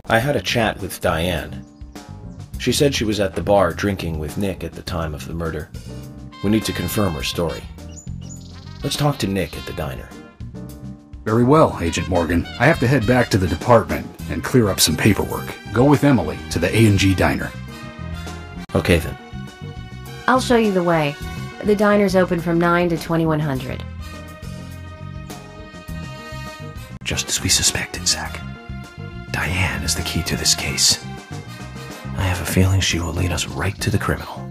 I had a chat with Diane. She said she was at the bar drinking with Nick at the time of the murder. We need to confirm her story. Let's talk to Nick at the diner. Very well, Agent Morgan. I have to head back to the department and clear up some paperwork. Go with Emily to the A&G diner. Okay then. I'll show you the way. The diner's open from 9 to 2100. Just as we suspected, Zach. Diane is the key to this case. I have a feeling she will lead us right to the criminal.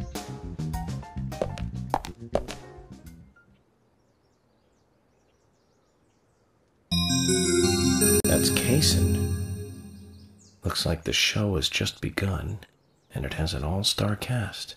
That's Kaysen. Looks like the show has just begun, and it has an all-star cast.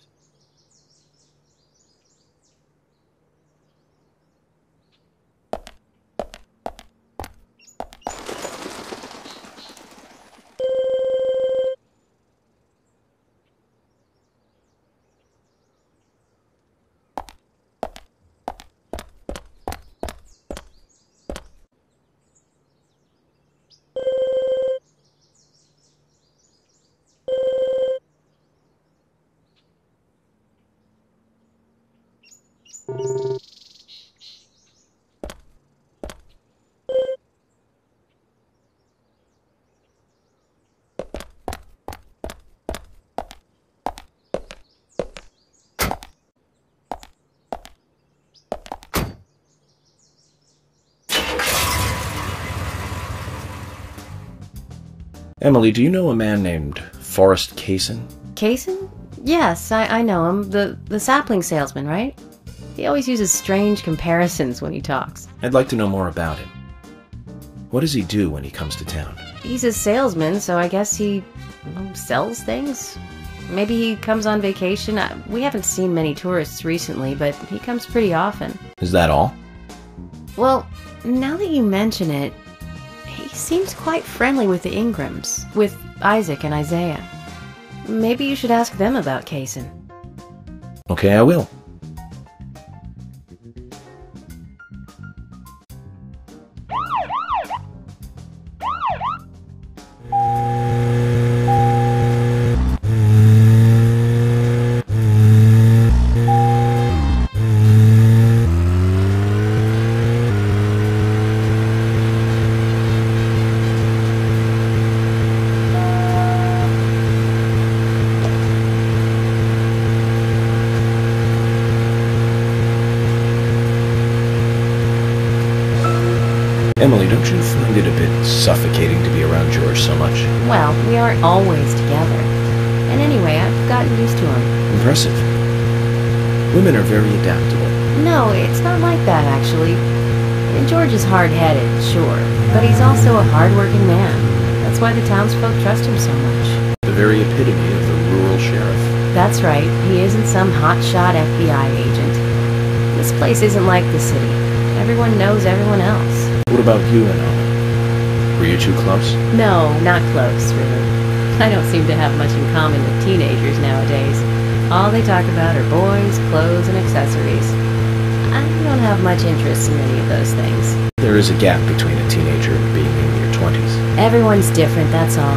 Emily, do you know a man named Forrest Kaysen? Kaysen? Yes, I know him. The sapling salesman, right? He always uses strange comparisons when he talks. I'd like to know more about him. What does he do when he comes to town? He's a salesman, so I guess he sells things? Maybe he comes on vacation. We haven't seen many tourists recently, but he comes pretty often. Is that all? Well, now that you mention it, he seems quite friendly with the Ingrams, with Isaac and Isaiah. Maybe you should ask them about Kaysen. Okay, I will. Emily, don't you find it a bit suffocating to be around George so much? Well, we aren't always together. And anyway, I've gotten used to him. Impressive. Women are very adaptable. No, it's not like that, actually. George is hard-headed, sure, but he's also a hard-working man. That's why the townsfolk trust him so much. The very epitome of the rural sheriff. That's right. He isn't some hotshot FBI agent. This place isn't like the city. Everyone knows everyone else. What about you and Anna? Were you too close? No, not close, really. I don't seem to have much in common with teenagers nowadays. All they talk about are boys, clothes, and accessories. I don't have much interest in any of those things. There is a gap between a teenager and being in your 20s. Everyone's different, that's all.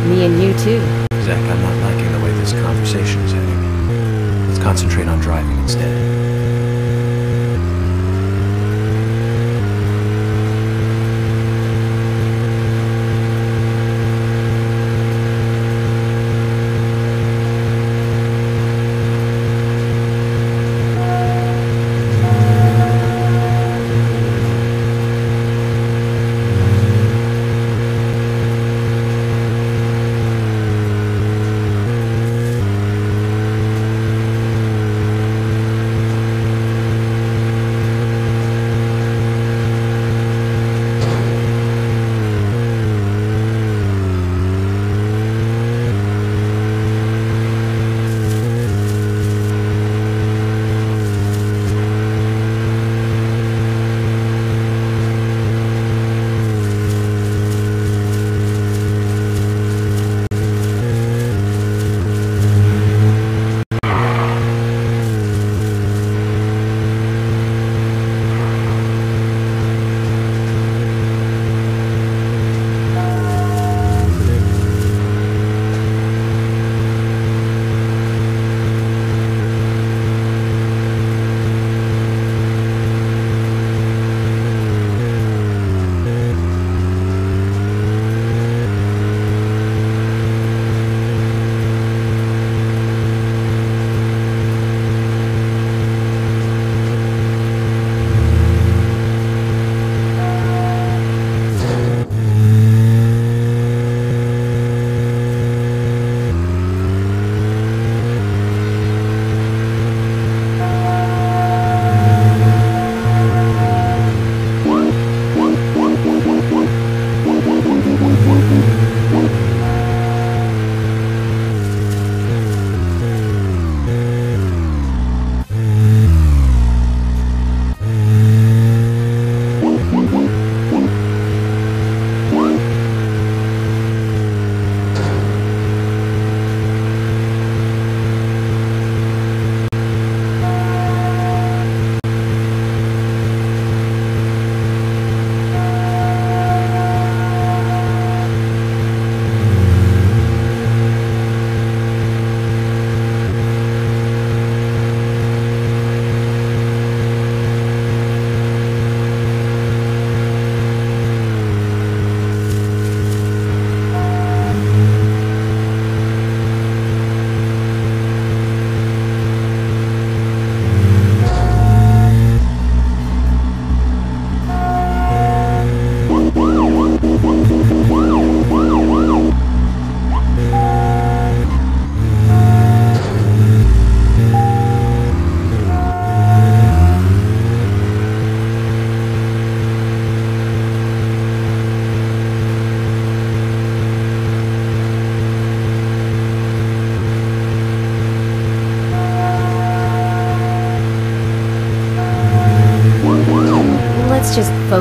Me and you, too. Zach, I'm not liking the way this conversation is heading. Let's concentrate on driving instead.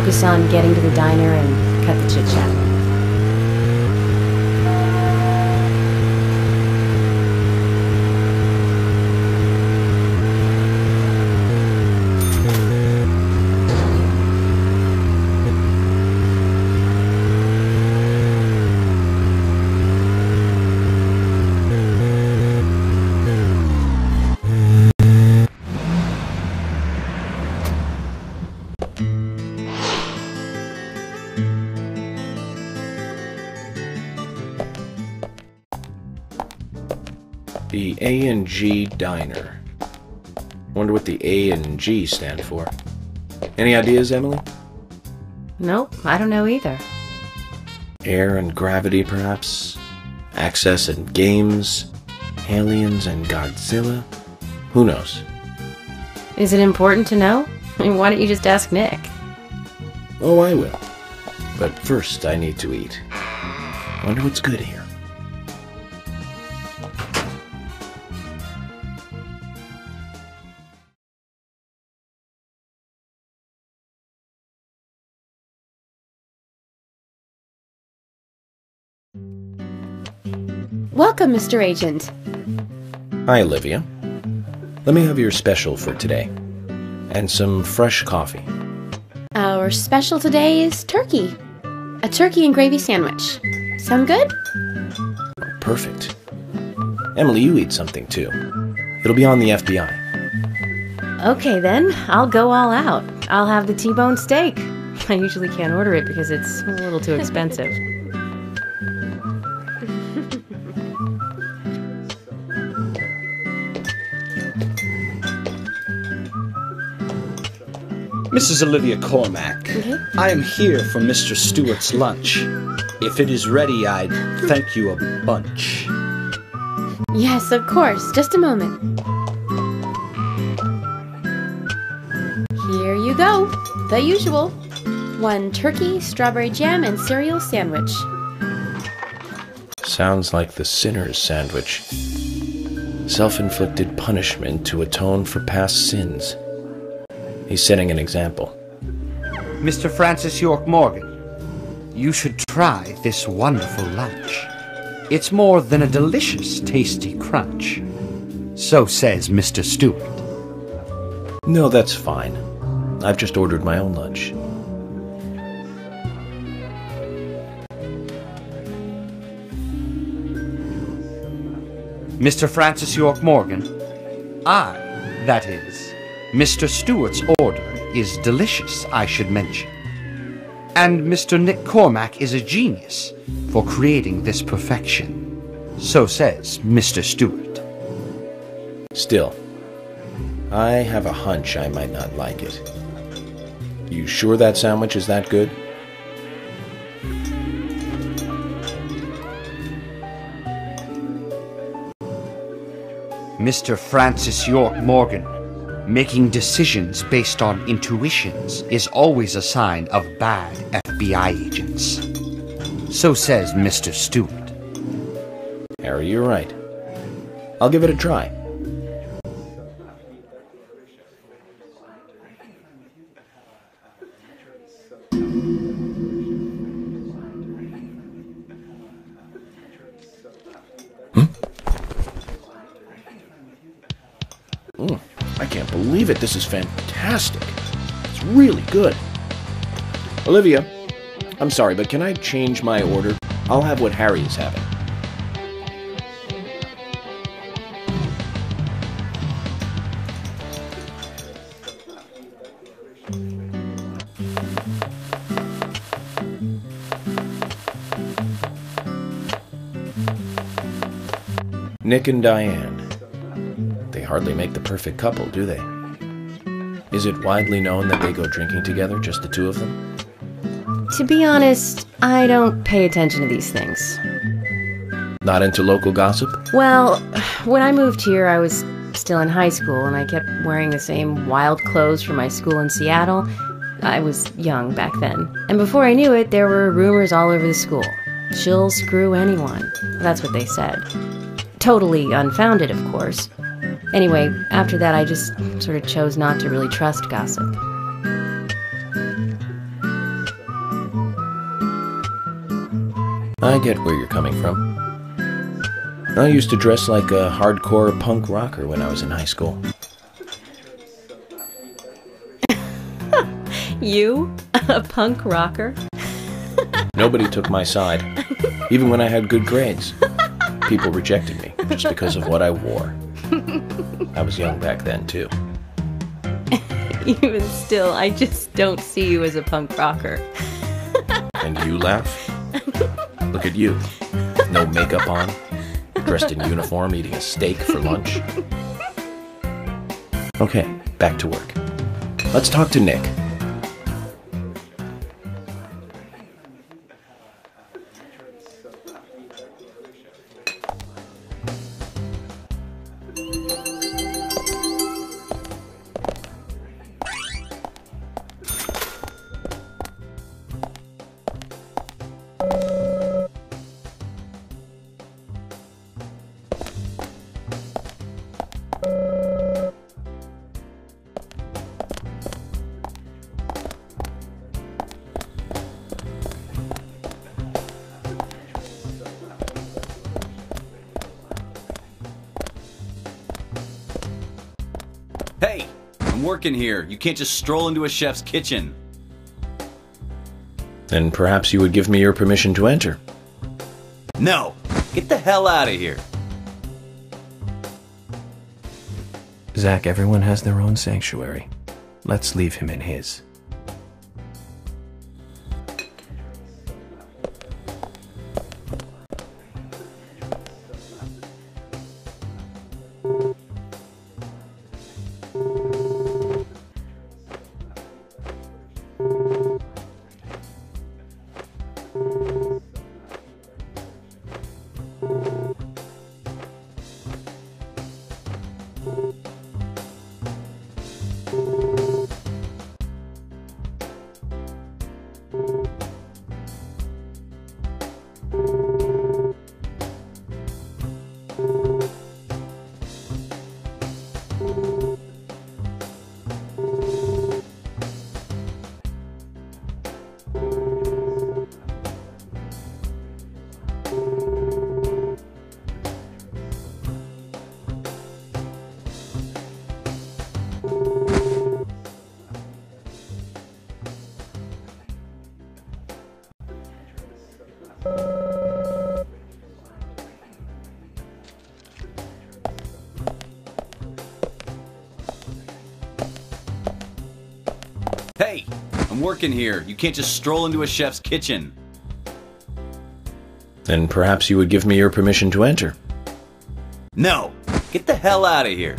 focus on getting to the diner and cut the chit-chat. The A&G Diner. Wonder what the A and G stand for. Any ideas, Emily? Nope, I don't know either. Air and gravity, perhaps? Access and games? Aliens and Godzilla? Who knows? Is it important to know? I mean, why don't you just ask Nick? Oh, I will. But first, I need to eat. Wonder what's good here. Welcome, Mr. Agent. Hi, Olivia. Let me have your special for today. And some fresh coffee. Our special today is turkey. A turkey and gravy sandwich. Sound good? Perfect. Emily, you eat something too. It'll be on the FBI. Okay then, I'll go all out. I'll have the T-bone steak. I usually can't order it because it's a little too expensive. Mrs. Olivia Cormack, I am here for Mr. Stewart's lunch. If it is ready, I'd thank you a bunch. Yes, of course. Just a moment. Here you go. The usual. 1 turkey, strawberry jam, and cereal sandwich. Sounds like the sinner's sandwich. Self-inflicted punishment to atone for past sins. He's setting an example. Mr. Francis York Morgan, you should try this wonderful lunch. It's more than a delicious, tasty crunch. So says Mr. Stewart. No, that's fine. I've just ordered my own lunch. Mr. Francis York Morgan, that is, Mr. Stewart's order is delicious, I should mention. And Mr. Nick Cormack is a genius for creating this perfection. So says Mr. Stewart. Still, I have a hunch I might not like it. You sure that sandwich is that good? Mr. Francis York Morgan, making decisions based on intuitions is always a sign of bad FBI agents. So says Mr. Stewart. Harry, you're right. I'll give it a try. I can't believe it. This is fantastic. It's really good. Olivia, I'm sorry, but can I change my order? I'll have what Harry is having. Nick and Diane. They hardly make the perfect couple, do they? Is it widely known that they go drinking together, just the two of them? To be honest, I don't pay attention to these things. Not into local gossip? Well, when I moved here, I was still in high school, and I kept wearing the same wild clothes from my school in Seattle. I was young back then. And before I knew it, there were rumors all over the school. She'll screw anyone. That's what they said. Totally unfounded, of course. Anyway, after that, I just sort of chose not to really trust gossip. I get where you're coming from. I used to dress like a hardcore punk rocker when I was in high school. You? A punk rocker? Nobody took my side, even when I had good grades. People rejected me just because of what I wore. I was young back then, too. Even still, I just don't see you as a punk rocker. And you laugh? Look at you, with no makeup on, dressed in uniform, eating a steak for lunch. Okay, back to work. Let's talk to Nick. Hey, I'm working here. You can't just stroll into a chef's kitchen. Then perhaps you would give me your permission to enter. No, get the hell out of here. Zach, everyone has their own sanctuary. Let's leave him in his. Hey, I'm working here. You can't just stroll into a chef's kitchen. Then perhaps you would give me your permission to enter. No, get the hell out of here.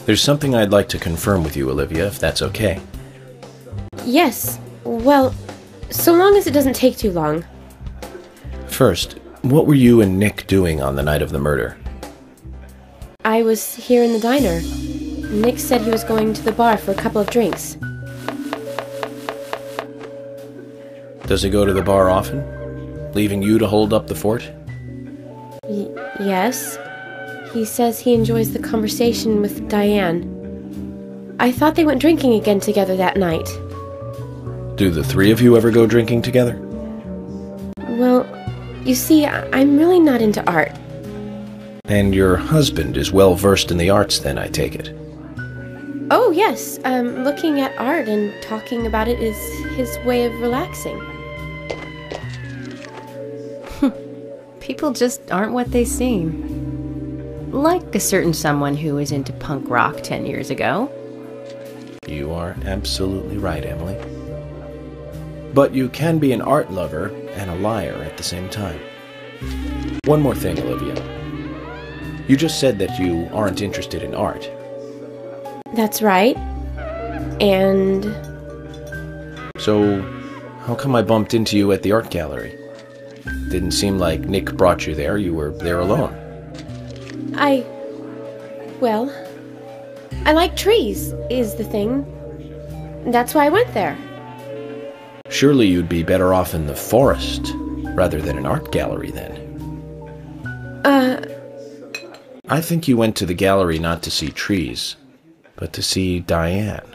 There's something I'd like to confirm with you, Olivia, if that's okay. Yes. Well, so long as it doesn't take too long. First, what were you and Nick doing on the night of the murder? I was here in the diner. Nick said he was going to the bar for a couple of drinks. Does he go to the bar often? Leaving you to hold up the fort? Yes. He says he enjoys the conversation with Diane. I thought they went drinking again together that night. Do the three of you ever go drinking together? Well, you see, I'm really not into art. And your husband is well versed in the arts then, I take it? Oh, yes. Looking at art and talking about it is his way of relaxing. People just aren't what they seem. Like a certain someone who was into punk rock 10 years ago. You are absolutely right, Emily. But you can be an art lover and a liar at the same time. One more thing, Olivia. You just said that you aren't interested in art. That's right. And... So, how come I bumped into you at the art gallery? Didn't seem like Nick brought you there. You were there alone. Well, I like trees, is the thing. That's why I went there. Surely you'd be better off in the forest rather than an art gallery then. I think you went to the gallery not to see trees, but to see Diane,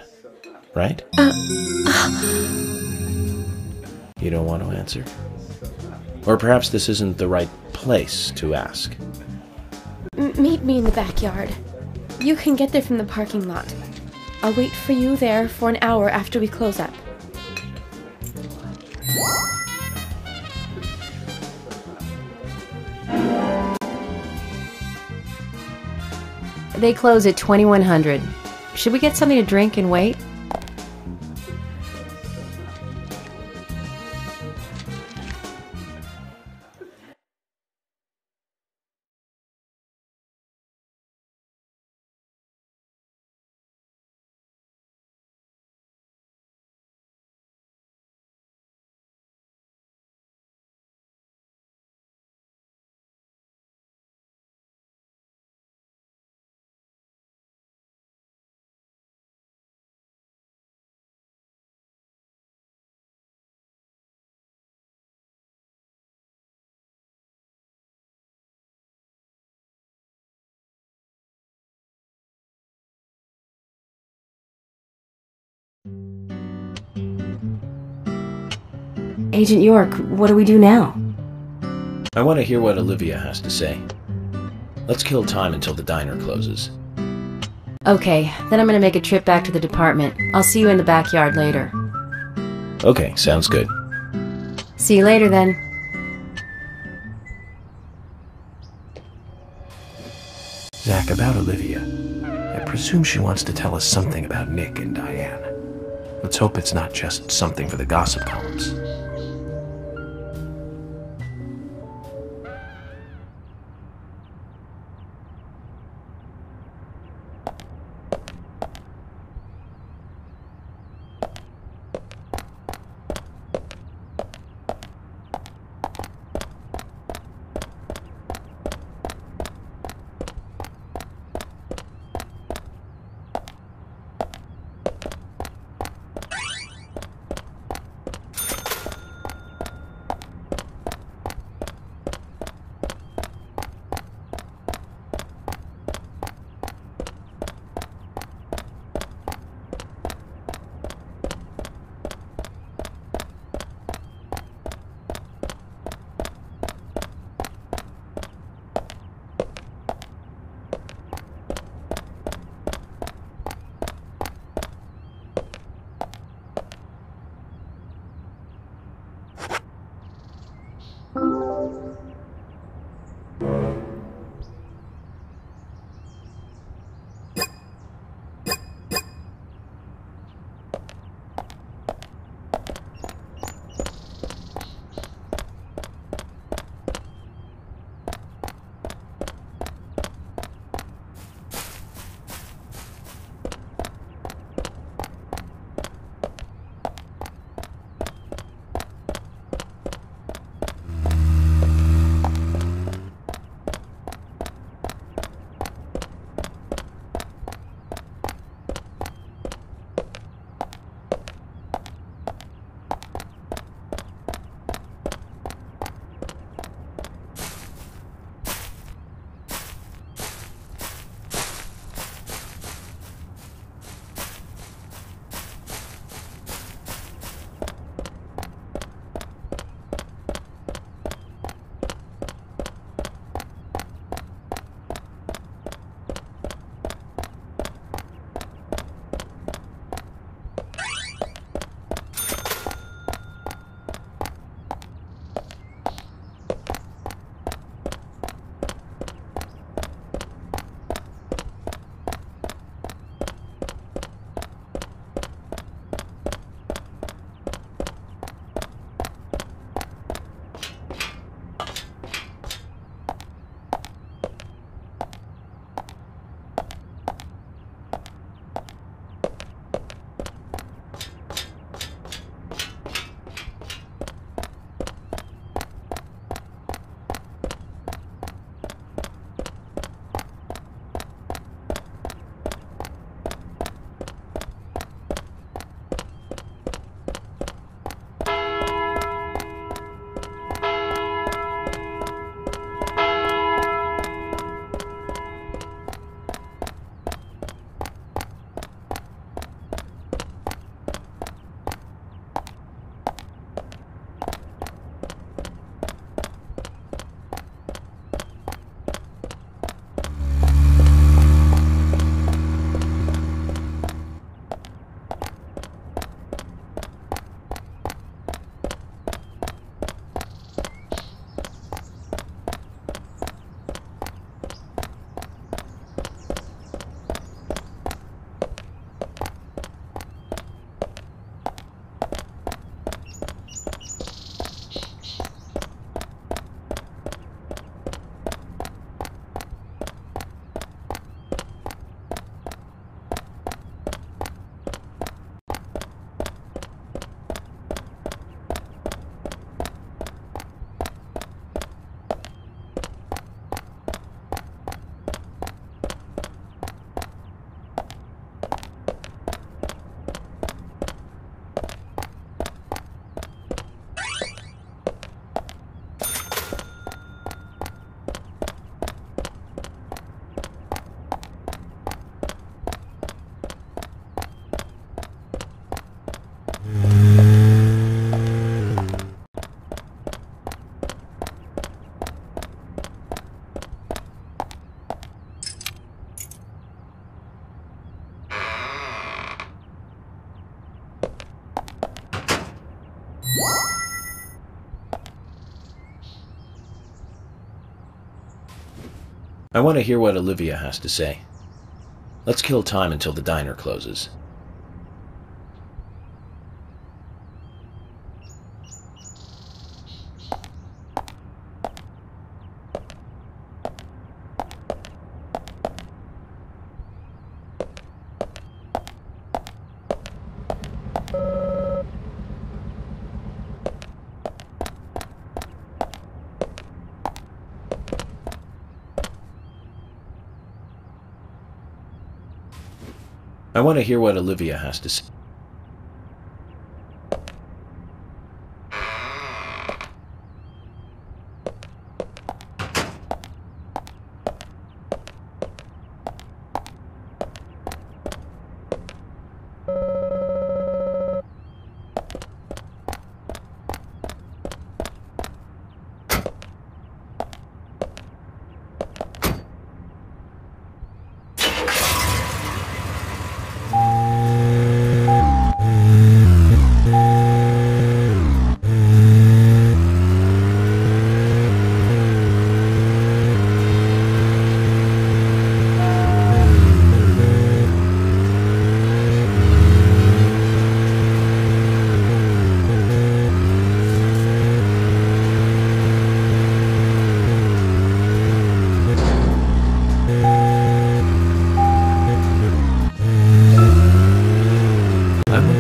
right? You don't want to answer? Or perhaps this isn't the right place to ask. Meet me in the backyard. You can get there from the parking lot. I'll wait for you there for an hour after we close up. They close at 2100. Should we get something to drink and wait? Agent York, what do we do now? I want to hear what Olivia has to say. Let's kill time until the diner closes. Okay, then I'm gonna make a trip back to the department. I'll see you in the backyard later. Okay, sounds good. See you later then. Zach, about Olivia. I presume she wants to tell us something about Nick and Diane. Let's hope it's not just something for the gossip columns. I want to hear what Olivia has to say. Let's kill time until the diner closes. I want to hear what Olivia has to say.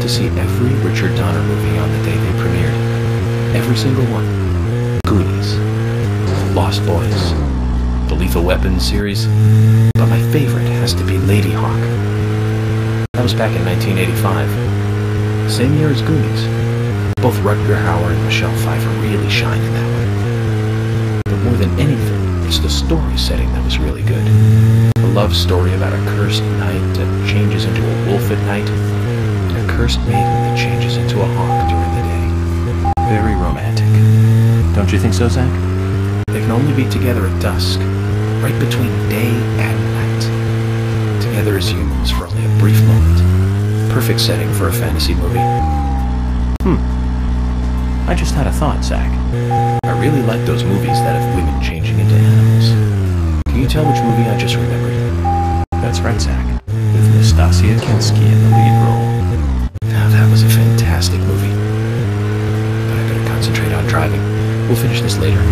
See every Richard Donner movie on the day they premiered. Every single one. Goonies, Lost Boys, the Lethal Weapon series, but my favorite has to be Lady Hawk. That was back in 1985. Same year as Goonies. Both Rutger Hauer and Michelle Pfeiffer really shine in that one. But more than anything, it's the story setting that was really good. A love story about a cursed knight that changes into a wolf at night. Cursed maiden that changes into a hawk during the day. Very romantic. Don't you think so, Zach? They can only be together at dusk, right between day and night. Together as humans for only a brief moment. Perfect setting for a fantasy movie. I just had a thought, Zach. I really like those movies that have women changing into animals. Can you tell which movie I just remembered? That's right, Zach. With Nastasia Kinski in the lead role. That was a fantastic movie. But I better concentrate on driving. We'll finish this later.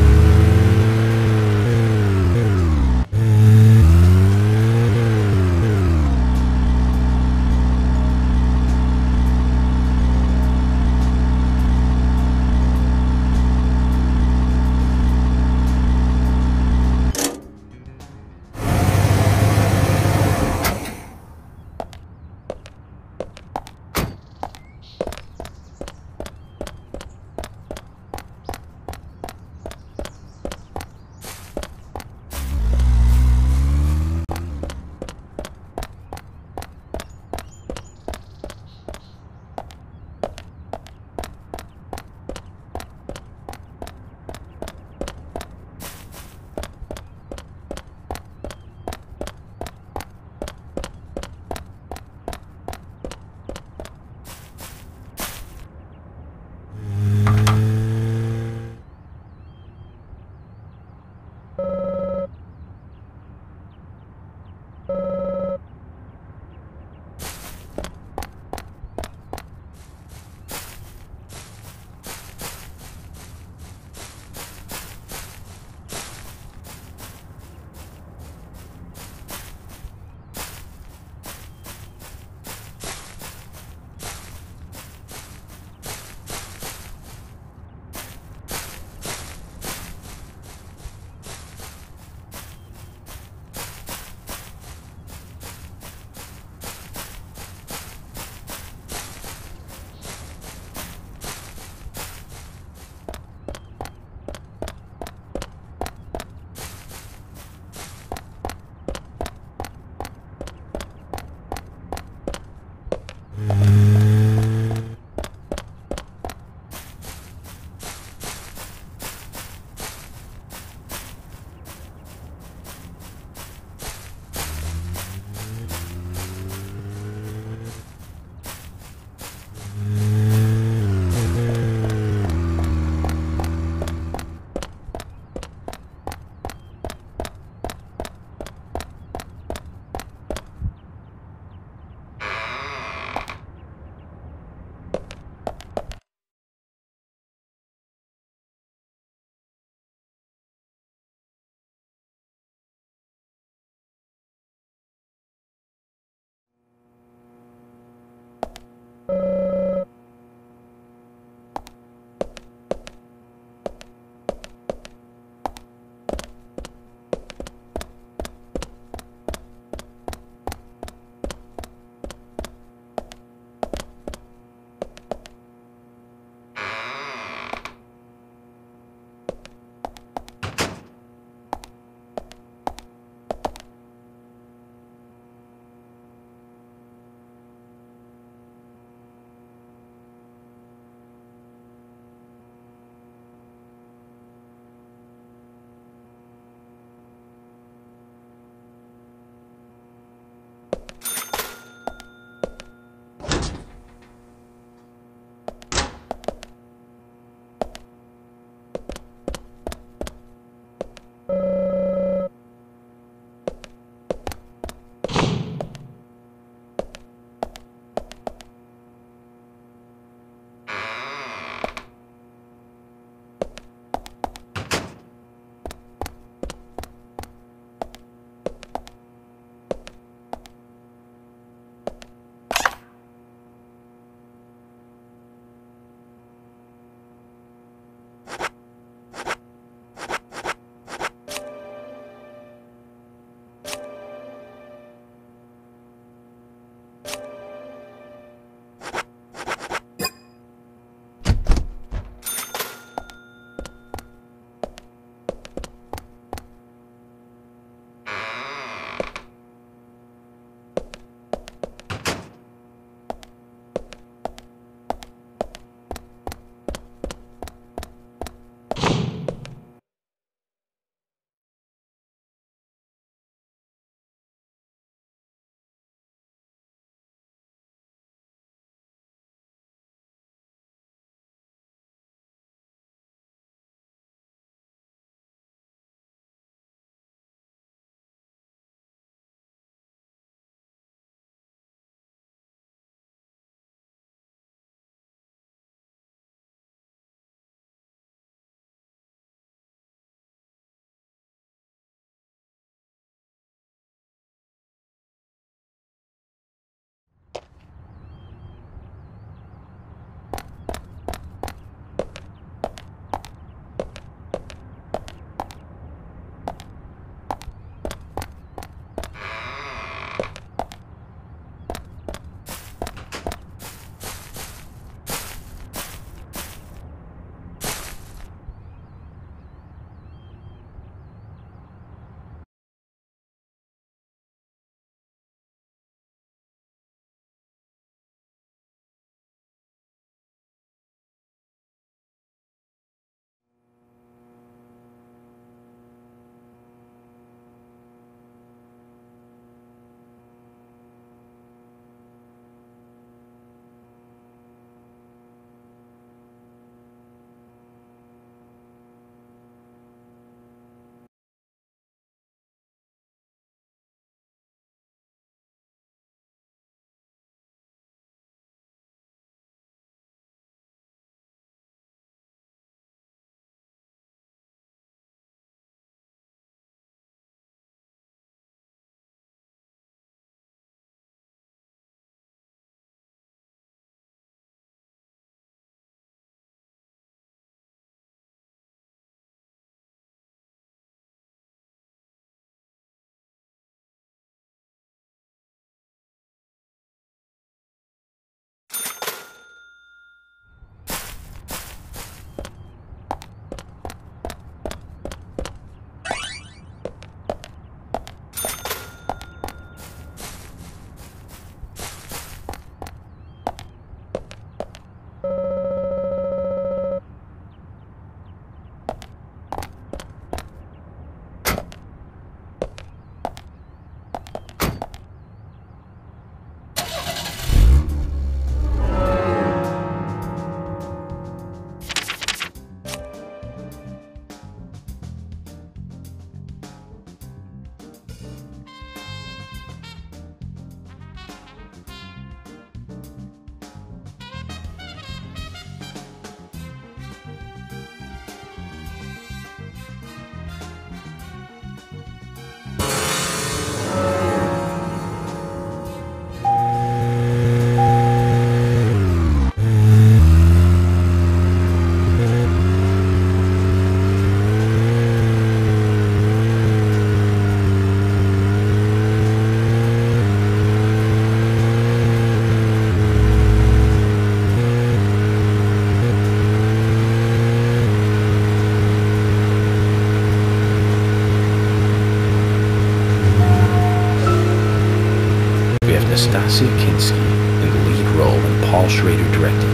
Stasia Kinski in the lead role and Paul Schrader directed,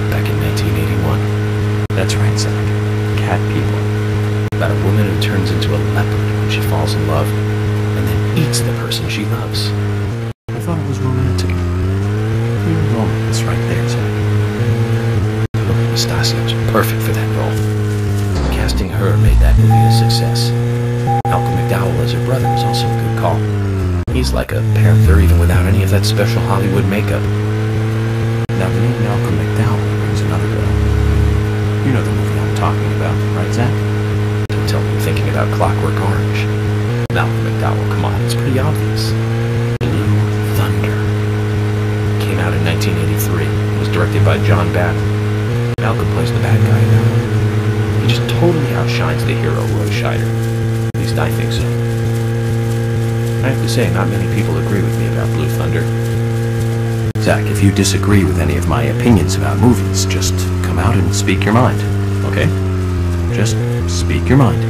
back in 1981. That's right, Zach. Cat People. About a woman who turns into a leopard when she falls in love, and then eats the person she loves. I thought it was romantic. Real romance right there, Zach. Oh, Stasia's perfect for that role. Casting her made that movie a success. Malcolm McDowell as her brother was also a good call. He's like a panther even without any of that special Hollywood makeup. Now the name Malcolm McDowell rings another bell. You know the movie I'm talking about, right, Zach? Don't tell me you're thinking about Clockwork Orange. Malcolm McDowell, come on, it's pretty obvious. Blue Thunder. Came out in 1983 and was directed by John Badham. Malcolm plays the bad guy in that one. He just totally outshines the hero, Roy Scheider. At least I think so. I have to say, not many people agree with me about Blue Thunder. Zach, if you disagree with any of my opinions about movies, just come out and speak your mind, okay? Just speak your mind.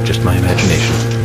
Just my imagination.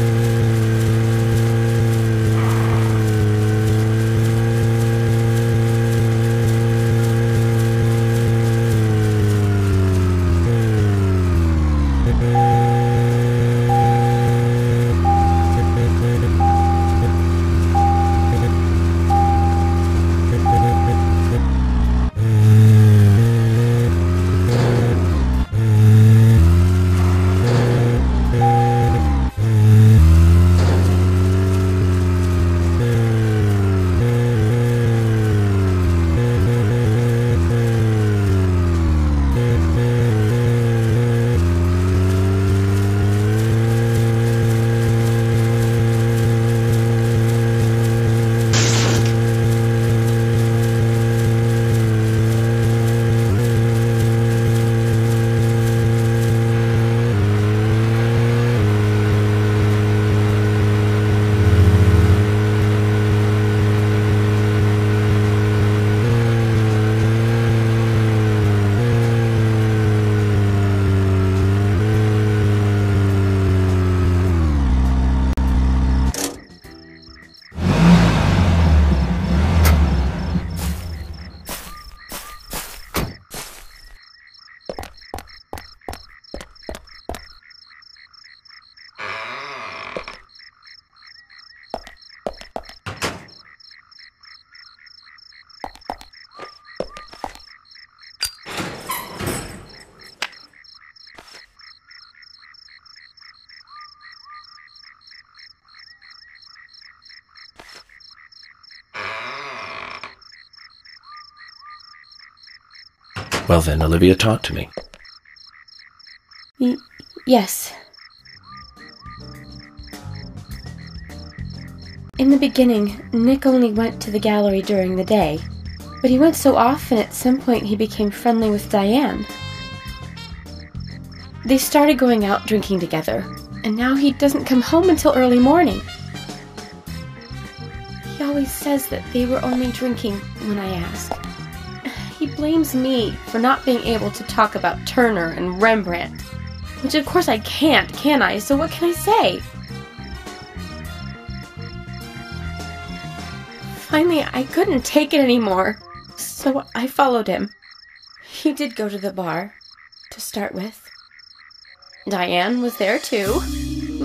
Well then, Olivia, talk to me. Yes. In the beginning, Nick only went to the gallery during the day, but he went so often at some point he became friendly with Diane. They started going out drinking together, and now he doesn't come home until early morning. He always says that they were only drinking when I ask. He blames me for not being able to talk about Turner and Rembrandt, which of course I can't, can I? So what can I say? Finally, I couldn't take it anymore, so I followed him. He did go to the bar, to start with. Diane was there too,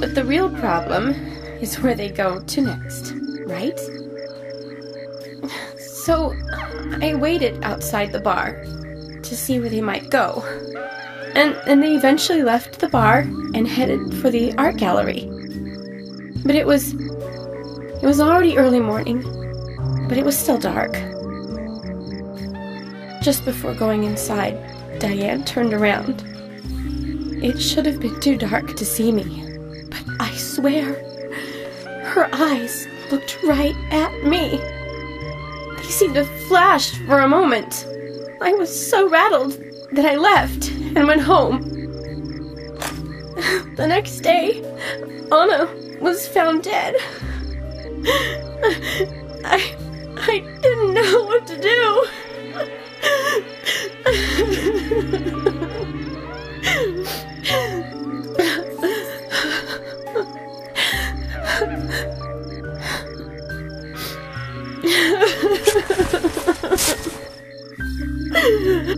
but the real problem is where they go to next, right? So I waited outside the bar to see where they might go, and they eventually left the bar and headed for the art gallery. But it was already early morning, but it was still dark. Just before going inside, Diane turned around. It should have been too dark to see me, but I swear, her eyes looked right at me. They seemed to flash for a moment. I was so rattled that I left and went home. The next day, Anna was found dead. I didn't know what to do.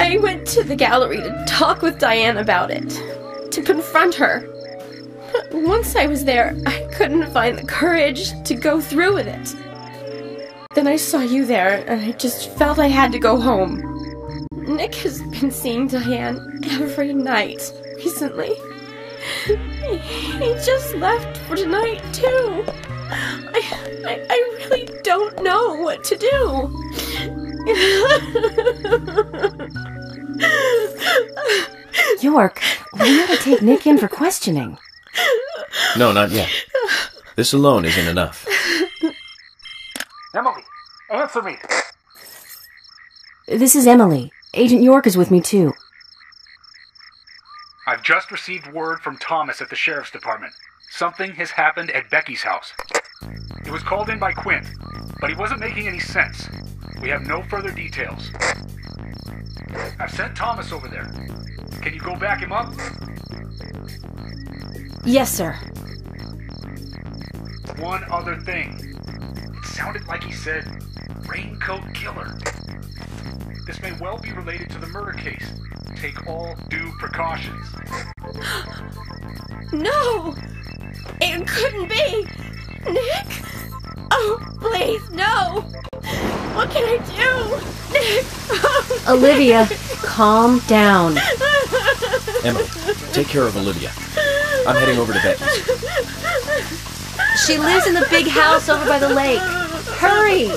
I went to the gallery to talk with Diane about it, to confront her. But once I was there, I couldn't find the courage to go through with it. Then I saw you there, and I just felt I had to go home. Nick has been seeing Diane every night recently. He just left for tonight, too. I really don't know what to do. York, we ought to take Nick in for questioning. No, not yet. This alone isn't enough. Emily, answer me! This is Emily. Agent York is with me, too. I've just received word from Thomas at the Sheriff's Department. Something has happened at Becky's house. He was called in by Quinn, but he wasn't making any sense. We have no further details. I've sent Thomas over there. Can you go back him up? Yes, sir. One other thing. It sounded like he said, Raincoat Killer. This may well be related to the murder case. Take all due precautions. No! It couldn't be! Nick! Oh, please, no! What can I do? Nick! Oh, Olivia, calm down. Emily, take care of Olivia. I'm heading over to Becky's. She lives in the big house over by the lake. Hurry!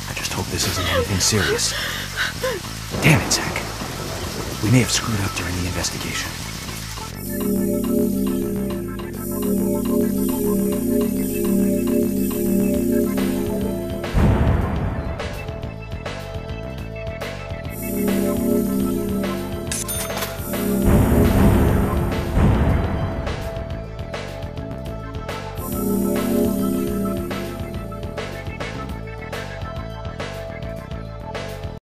I just hope this isn't anything serious. Damn it, Zach. We may have screwed up during the investigation.